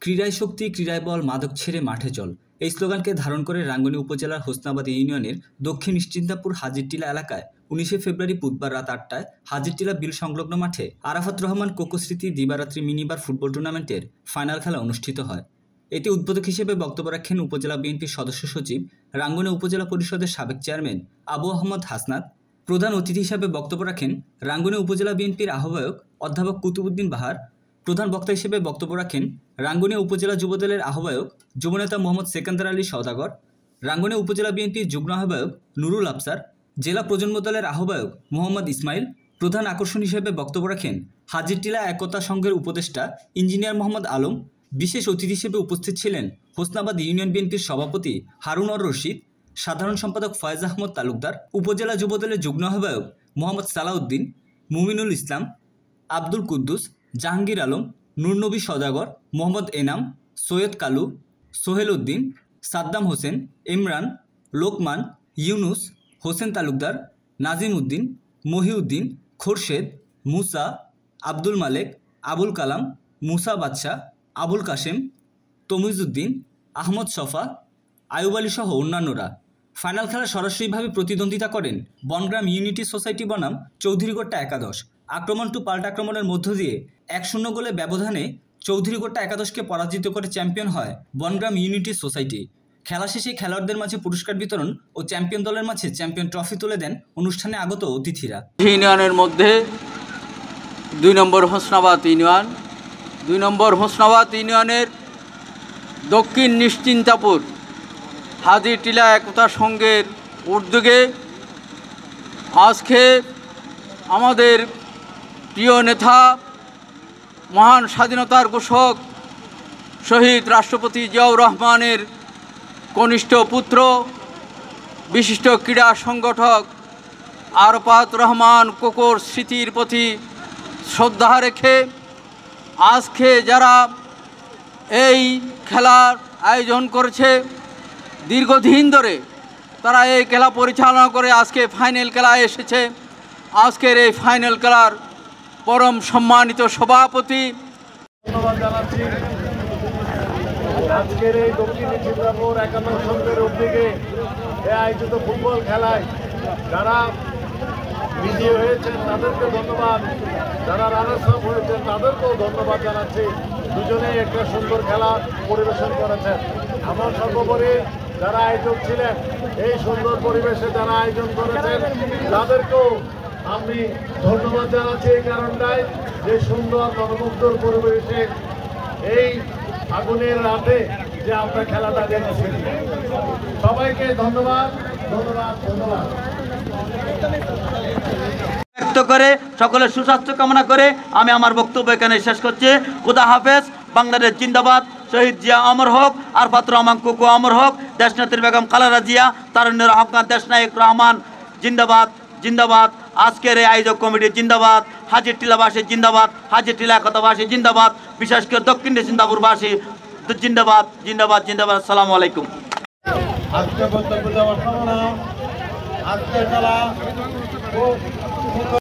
ক্রীড়ায় শক্তি, ক্রীড়ায় বল, মাদক ছেড়ে মাঠে চল এই স্লোগানকে ধারণ করে রাঙ্গুনি উপজেলার হোসনাবাদ ইউনিয়নের দক্ষিণ নিশ্চিন্তাপুর হাজিরটিলা এলাকায় 19 ফেব্রুয়ারি বুধবার রাত 8টায় হাজিরটিলা বিল সংলগ্ন মাঠে আরাফাত রহমান কোকো স্মৃতি দিবারাত্রি মিনিবার ফুটবল টুর্নামেন্টের ফাইনাল খেলা অনুষ্ঠিত হয়। এতে উদ্বোধক হিসেবে বক্তব্য রাখেন উপজেলা বিএনপির সদস্য সচিব, রাঙ্গুনি উপজেলা পরিষদের সাবেক চেয়ারম্যান আবু আহমদ হাসনাত। প্রধান অতিথি হিসেবে বক্তব্য রাখেন রাঙ্গুনি উপজেলা বিএনপির আহ্বায়ক অধ্যাপক কুতুবুদ্দিন বাহার। প্রধান বক্তা হিসেবে বক্তব্য রাখেন রাঙ্গুনি উপজেলা যুবদলের আহ্বায়ক যুবনেতা মোহাম্মদ সেকান্দার আলী সওদাগর, রাঙ্গুনি উপজেলা বিএনপির যুগ্ম আহ্বায়ক নুরুল আফসার, জেলা প্রজন্ম দলের আহ্বায়ক মোহাম্মদ ইসমাইল। প্রধান আকর্ষণ হিসেবে বক্তব্য রাখেন হাজিরটিলা একতা সংঘের উপদেষ্টা ইঞ্জিনিয়ার মোহাম্মদ আলম। বিশেষ অতিথি হিসেবে উপস্থিত ছিলেন হোসনাবাদ ইউনিয়ন বিএনপির সভাপতি হারুন অর রশিদ, সাধারণ সম্পাদক ফয়েজ আহমদ তালুকদার, উপজেলা যুবদলের যুগ্ম আহ্বায়ক মোহাম্মদ সালাউদ্দিন, মুমিনুল ইসলাম, আব্দুল কুদ্দুস, জাহাঙ্গীর আলম, নূরনবী সওদাগর, মোহাম্মদ এনাম, সৈয়দ কালু, সোহেল উদ্দিন, সাদ্দাম হোসেন, ইমরান, লোকমান, ইউনুস, হোসেন তালুকদার, নাজিম উদ্দিন, মহিউদ্দিন, খোরশেদ, মুসা, আব্দুল মালেক, আবুল কালাম, মুসা বাদশাহ, আবুল কাশেম, তমিজউদ্দিন, আহমদ শফা, আয়ুব আলী সহ অন্যান্যরা। ফাইনাল খেলা সরাসরিভাবে প্রতিদ্বন্দ্বিতা করেন বনগ্রাম ইউনিটি সোসাইটি বনাম চৌধুরীগোট্টা একাদশ। আক্রমণ টু পাল্টা আক্রমণের মধ্য দিয়ে 1-0 গোলে ব্যবধানে চৌধুরীগোট্টা একাদশকে পরাজিত করে চ্যাম্পিয়ন হয় বনগ্রাম ইউনিটি সোসাইটি। খেলা শেষে খেলোয়াড়দের মাঝে পুরস্কার বিতরণ ও চ্যাম্পিয়ন দলের মাঝে চ্যাম্পিয়ন ট্রফি তুলে দেন অনুষ্ঠানে আগত অতিথিরা। ইউনিয়নের মধ্যে 2 নম্বর হোসনাবাদ ইউনিয়ন, 2 নম্বর হোসনাবাদ ইউনিয়নের দক্ষিণ নিশ্চিন্তাপুর হাজিরটিলা একতা সংঘের উদ্যোগে আজকে আমাদের প্রিয় নেতা, মহান স্বাধীনতার ঘোষক শহীদ রাষ্ট্রপতি জিয়াউর রহমানের কনিষ্ঠ পুত্র, বিশিষ্ট ক্রীড়া সংগঠক আরাফাত রহমান কোকোর স্মৃতির প্রতি শ্রদ্ধা রেখে আজকে যারা এই খেলার আয়োজন করেছে, দীর্ঘদিন ধরে তারা এই খেলা পরিচালনা করে আজকে ফাইনাল খেলায় এসেছে। আজকের এই ফাইনাল খেলার পরম সম্মানিত সভাপতি ধন্যবাদ জানাচ্ছি। আজকের এই দক্ষিণ নিশ্চিন্তাপুর একাদশ সংঘের উদ্যোগে আয়োজিত ফুটবল খেলায় যারা বিজয়ী হয়েছেন তাদেরকে ধন্যবাদ, যারা রানার্স আপ হয়েছেন তাদেরকেও ধন্যবাদ জানাচ্ছি। দুজনেই একটা সুন্দর খেলা পরিবেশন করেছেন। আমার সর্বোপরি যারা আয়োজক ছিলেন, এই সুন্দর পরিবেশে যারা আয়োজন করেছেন তাদেরকেও আমি ধন্যবাদ জানাচ্ছি। এই কারণটাই যে সুন্দর মনোমুগ্ধর পরিবেশে এই আগুনের রাতে যে আমরা খেলাটা দেখেছি। সবাইকে ধন্যবাদ ধন্যবাদ ধন্যবাদ ব্যক্ত করে সকলের সুস্বাস্থ্য কামনা করে আমি আমার বক্তব্য এখানে শেষ করছি। খুদা হাফেজ। বাংলাদেশ জিন্দাবাদ। শহীদ জিয়া অমর হোক, আরাফাত রহমান কোকো অমর হোক, দেশনেত্রী বেগম খালেদা জিয়া, তারুণ্যের আফগান দেশনায়ক রহমান জিন্দাবাদ জিন্দাবাদ। আজকের এই আয়োজক কমিটি জিন্দাবাদ। হাজিরটিলাবাসী জিন্দাবাদ, হাজিরটিলা একতাবাসী জিন্দাবাদ, বিশেষ করে দক্ষিণ নিশ্চিন্তাপুরবাসী জিন্দাবাদ জিন্দাবাদ জিন্দাবাদ। আসসালামু আলাইকুম। আজকে বক্তব্য দেওয়ার সময় আজকে খেলা